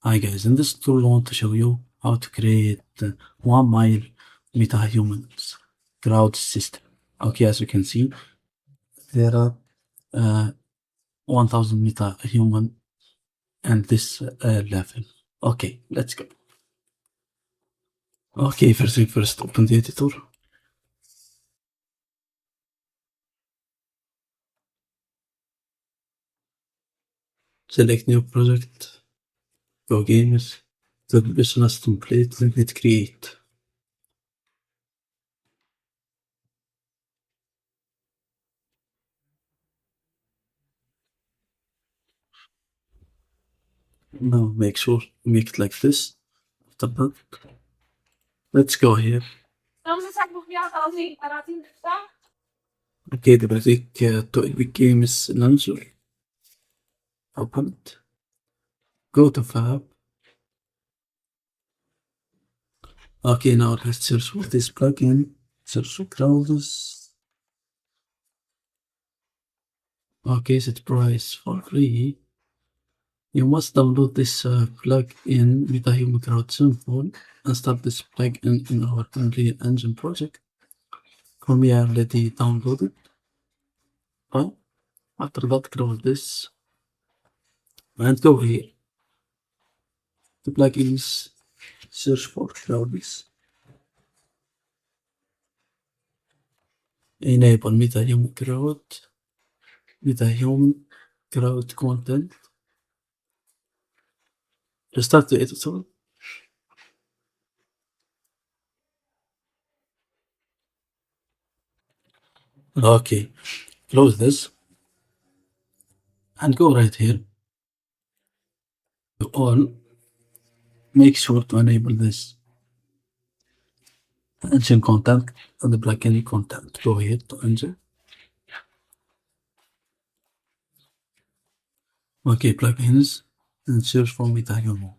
Hi guys, in this tutorial I want to show you how to create 1 mile MetaHumans crowd system. Okay, as you can see, there are 1000 MetaHuman and this level. Okay, let's go. Okay, first thing first, open the editor. Select new project, go games, the business template, then hit create. Now make sure you make it like this. After that, let's go here. Okay, the basic to Epic Games launcher. Open it. Go to Fab. Okay, now let's search for this plugin. Search for crowds. Okay, set price for free. You must download this plugin MetaHuman Crowd System and start this plugin in our Unreal Engine project. For me, I already downloaded. Fine. After that, close this and go here. The plugins, search for crowds. Enable MetaHuman Crowd content. Restart the editor. Okay, close this and go right here to all. Make sure to enable this engine content and the plugin content. Go here to engine. Okay, plugins and search for MetaHuman.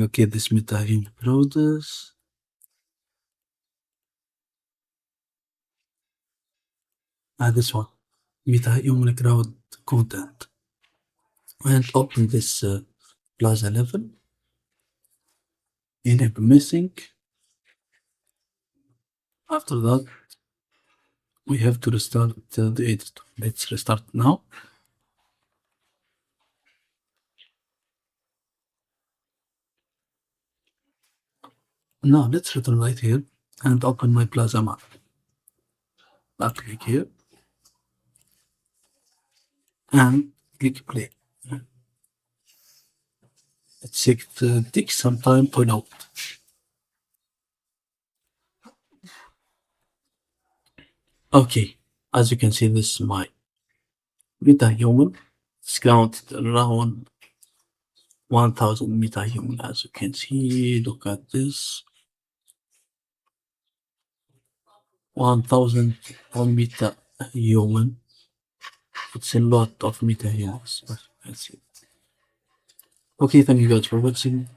Okay, this MetaHuman products. And this one, MetaHuman Crowd content. And open this plaza level. Enable missing. After that, we have to restart the editor. Let's restart now. Now let's return right here and open my plaza map. I'll click here and click play. It takes some time to load. Okay, as you can see, this is my MetaHuman. It's counted around 1000 MetaHuman. As you can see, look at this. 1000 on MetaHuman. It's a lot of MetaHumans. Okay, thank you guys for watching.